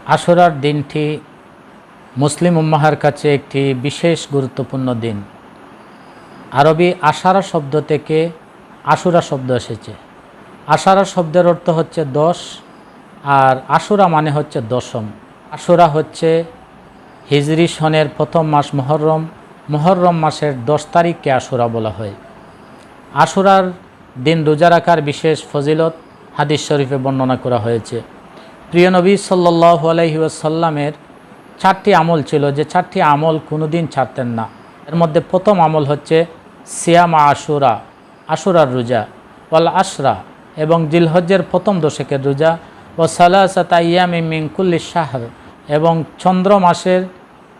আশুরার দিনটি মুসলিম উম্মাহের কাছে একটি বিশেষ গুরুত্বপূর্ণ দিন। আরবি আশারা শব্দ থেকে আশুরা শব্দ এসেছে। আশারা শব্দের অর্থ হচ্ছে 10, আর আশুরা মানে হচ্ছে দশম। আশুরা হচ্ছে হিজরি সনের প্রথম মাস মুহররম। মুহররম মাসের 10 তারিখকে আশুরা বলা হয়। আশুরার দিন রোজা রাখার বিশেষ ফজিলত হাদিস শরীফে বর্ণনা করা হয়েছে। প্রিয় নবী সাল্লাল্লাহু আলাইহি ওয়াসাল্লামের 4টি আমল ছিল, যে 4টি আমল কোনো দিন ছাড়তেন না। এর মধ্যে প্রথম আমল হচ্ছে সিয়ামা আশুরা, আশুরার রোজা, ওয়াল আশরা এবং জিলহজ্জের প্রথম দশকের রোজা, ও সালাসাতা আইয়ামি মিন কুল্লি শাহর এবং চন্দ্র মাসের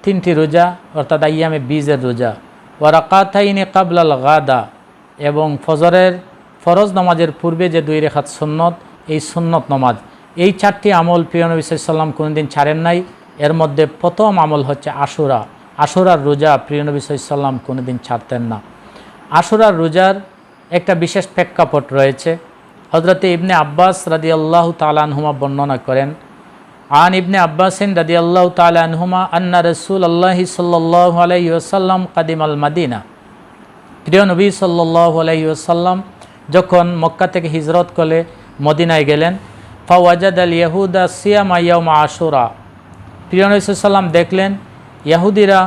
3টি রোজা অর্থাৎ আইয়ামে বীজের রোজা, ওয়া রাকাতাইনি কাবলাল গাদা এবং ফজরের ফরজ নামাজের পূর্বে যে 2 রাকাত সুন্নত, এই সুন্নত নামাজ। এই 4টি আমল প্রিয় নবী সাল্লাল্লাহু আলাইহি ওয়াসাল্লাম কোনোদিন ছাড়েন নাই। এর মধ্যে প্রথম আমল হচ্ছে আশুরা, আশুরার রোজা প্রিয় নবী সাল্লাল্লাহু আলাইহি ওয়াসাল্লাম কোনোদিন ছাড়তেন না। আশুরার রোজার একটা বিশেষ প্রেক্ষাপট রয়েছে। হযরতে ইবনে আব্বাস রাদিয়াল্লাহু তাআলা আনহুমা বর্ণনা করেন, আন ইবনে আব্বাসিন রাদিয়াল্লাহু তাআলা আনহুমা আন্না রাসূলুল্লাহি সাল্লাল্লাহু আলাইহি ওয়াসাল্লাম কাদিমাল মাদিনা। প্রিয় নবী সাল্লাল্লাহু আলাইহি ওয়াসাল্লাম যখন মক্কা থেকে হিজরত করে মদিনায় গেলেন, ফাওয়াজাদাল ইয়াহুদা সিয়ামা ইয়াউমা আশুরা। প্রিয় নবী সাল্লাল্লাহু আলাইহি ওয়াসাল্লাম দেখলেন ইয়াহুদিরা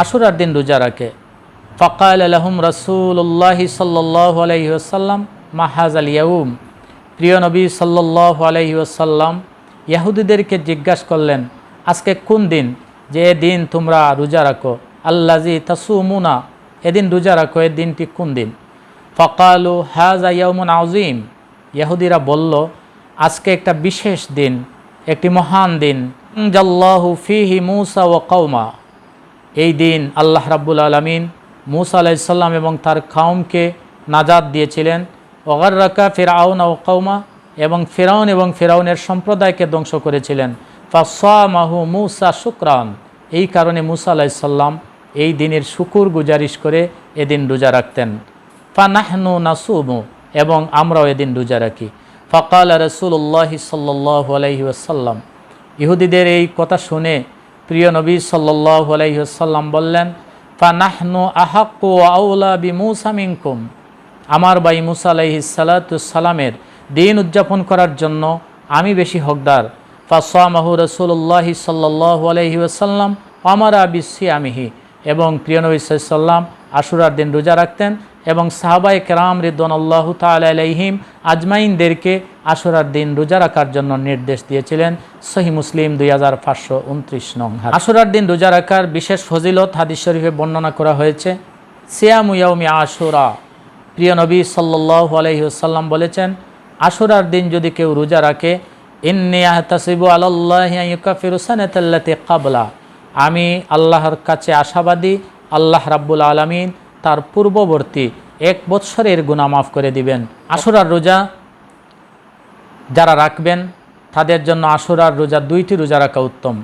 আশুরার দিন রোজা রাখে। ফাকাল লাহুম রাসূলুল্লাহি সাল্লাল্লাহু আলাইহি ওয়াসাল্লাম মা হাযাল ইয়াউম। প্রিয় নবী সাল্লাল্লাহু আলাইহি ওয়াসাল্লাম ইহুদিদেরকে জিজ্ঞাসা করলেন, আজকে কোন দিন যে দিন তোমরা রোজা রাখো? আল্লাযী তাসুমুনা, এদিন রোজা রাখো, এই দিনটি কোন দিন? ফাকালু হাযা ইয়াউমুন আযীম। ইহুদিরা বলল, আজকে একটা বিশেষ দিন, একটি মহান দিন। জাল্লাহু ফীহি মূসা ওয়া কওমা। এই দিন আল্লাহ রাব্বুল আলামিন মূসা আলাইহিস সালাম এবং তার কওমকে নাজাত দিয়েছিলেন। ওয়াগাররাকা ফিরআউন ওয়া কওমা, এবং ফিরআউন এবং ফিরআউনের সম্প্রদায়কে ধ্বংস করেছিলেন। ফাসামাহু মূসা শুকরান। এই কারণে মূসা আলাইহিস সালাম এই দিনের শুকর গুজারিশ করে এদিন রোজা রাখতেন। ফানাহনু নাসুমু, এবং আমরাও এদিন রোজা রাখি। ফাকাল রাসূলুল্লাহি সাল্লাল্লাহু আলাইহি ওয়াসাল্লাম। ইহুদিদের এই কথা শুনে প্রিয় নবী সাল্লাল্লাহু আলাইহি ওয়াসাল্লাম বললেন, ফানাহনু আহাক্কু ওয়া আউলা বিমূসা মিনকুম। আমার ভাই মূসা আলাইহিস সালাতুস সালামের দিন উদযাপন করার জন্য আমি বেশি হকদার। ফাসামাহু রাসূলুল্লাহি সাল্লাল্লাহু আলাইহি ওয়াসাল্লাম আমারা বিসিয়ামিহি। এবং প্রিয় নবী সাল্লাল্লাহু আলাইহি ওয়াসাল্লাম আশুরার দিন রোজা রাখতেন এবং সাহাবায়ে কেরাম রিদওয়ানুল্লাহু তাআলা আলাইহিম আজমাইনদেরকে আশুরার দিন রোজা রাখার জন্য নির্দেশ দিয়েছিলেন। সহিহ মুসলিম 2529 নং। আশুরার দিন রোজা রাখার বিশেষ ফজিলত হাদিস শরীফে বর্ণনা করা হয়েছে। সিয়ামু ইয়াউমি আশুরা। প্রিয় নবী সাল্লাল্লাহু আলাইহি ওয়াসাল্লাম বলেছেন, আশুরার দিন যদি কেউ রোজা রাখে, ইন্নী আহতাসিবু আলাল্লাহি আন ইউকাফিরু সানাতাল্লাতী ক্বাবলা। আমি আল্লাহর কাছে আশাবাদী, আল্লাহ রাব্বুল আলামিন তার পূর্ববর্তী 1 বৎসরের গুনাহ মাফ করে দিবেন। আশুরার রোজা যারা রাখবেন তাদের জন্য আশুরার রোজা 2টি রোজা রাখা উত্তম।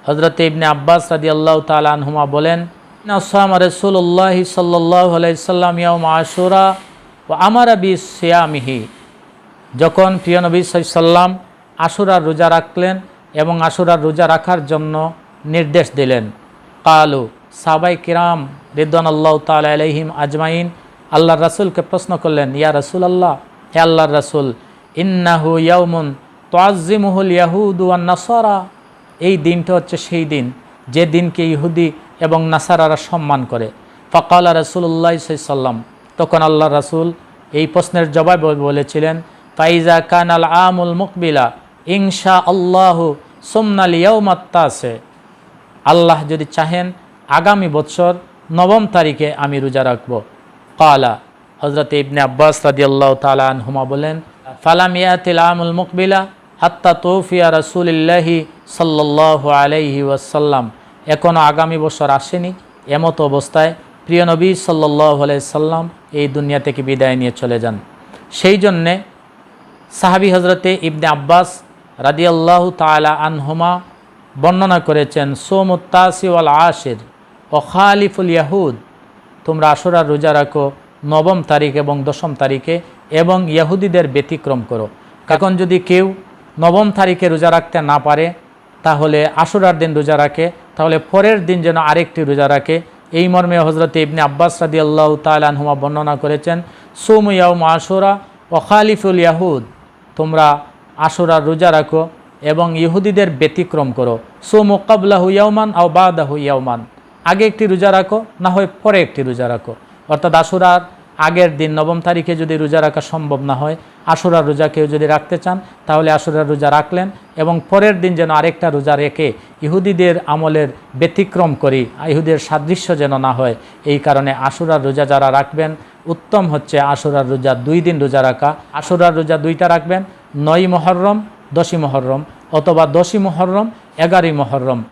হযরতে ইবনে আব্বাস রাদিয়াল্লাহু তাআলা আনহুমা বলেন, সামা রাসূলুল্লাহি সাল্লাল্লাহু আলাইহি ওয়াসাল্লাম ইয়াউমা আশুরা ওয়া আমারা বিসিয়ামিহি। যখন প্রিয় নবী সাল্লাল্লাহু আলাইহি ওয়াসাল্লাম আশুরার রোজা রাখলেন এবং আশুরার রোজা রাখার জন্য নির্দেশ দিলেন, কালু সাহাবায়ে কিরাম রিদওয়ানুল্লাহু তাআলা আলাইহিম আজমাইন আল্লাহর রাসূলকে প্রশ্ন করলেন, ইয়া রাসূলুল্লাহ, হে আল্লাহর রাসূল, ইন্নাহু ইয়াউমুন তুআজ্জিমুহুল ইয়াহুদু ওয়ান নাসারা। এই দিনটা হচ্ছে সেই দিন যে দিনকে ইহুদি এবং নাসারারা সম্মান করে। ফাকালা রাসূলুল্লাহ সাল্লাল্লাহু আলাইহি ওয়াসাল্লাম, তখন আল্লাহর রাসূল এই প্রশ্নের জবাবে বলেছিলেন, ফাইজা কানাল আমুল মুকবিলা ইনশাআল্লাহু সুমনাল ইয়াউমাত তাসে। আল্লাহ যদি চাহেন আগামী বছর 9 তারিখে আমি রোজা রাখব। কালা, হযরত ইবনে আব্বাস রাদিয়াল্লাহু তাআলা আনহুমা বলেন, ফালাম ইয়াতিল আমুল মুকবিলা হাত্তা তুফিয়া রাসূলুল্লাহি সাল্লাল্লাহু আলাইহি ওয়াসাল্লাম। এখনও আগামী বছর আসেনি। এমত অবস্থায় প্রিয় নবী সাল্লাল্লাহু আলাইহি সাল্লাম এই দুনিয়া থেকে বিদায় নিয়ে চলে যান। সেই জন্যে সাহাবী হযরতে ইবনে আব্বাস রাদিয়াল্লাহু তাআলা আনহুমা বর্ণনা করেছেন, সোমুত তাসি ওয়াল আশির ও খালিফুল ইয়াহুদ। তোমরা আশুরার রোজা রাখো 9 তারিখ এবং 10 তারিখে এবং ইহুদিদের ব্যতিক্রম করো। এখন যদি কেউ 9 তারিখে রোজা রাখতে না পারে তাহলে আশুরার দিন রোজা রাখে, তাহলে পরের দিন যেন আরেকটি রোজা রাখে। এই মর্মে হজরত ইবনে আব্বাস রাদিয়াল্লাহু তাআলা আনহুমা বর্ণনা করেছেন, সুমু ইয়াউম আশুরা ওয়া খালিফুল ইয়াহুদ, তোমরা আশুরার রোজা রাখো এবং ইহুদিদের ব্যতিক্রম করো। সুমু ক্বাবলাহু ইয়াওমান আও বাদাহু ইয়াওমান, আগে একটি রোজা রাখো, না হয় পরে একটি রোজা রাখো। অর্থাৎ আশুরার আগের দিন 9 তারিখে যদি রোজা রাখা সম্ভব না হয়, আশুরার রোজা কেউ যদি রাখতে চান তাহলে আশুরার রোজা রাখলেন এবং পরের দিন যেন আরেকটা রোজা রেখে ইহুদিদের আমলের ব্যতিক্রম করি, ইহুদের সাদৃশ্য যেন না হয়, এই কারণে আশুরার রোজা যারা রাখবেন উত্তম হচ্ছে আশুরার রোজা 2 দিন রোজা রাখা। আশুরার রোজা 2টা রাখবেন, 9ই মুহররম 10ই মুহররম, অথবা 10ই মুহররম 11ই মুহররম।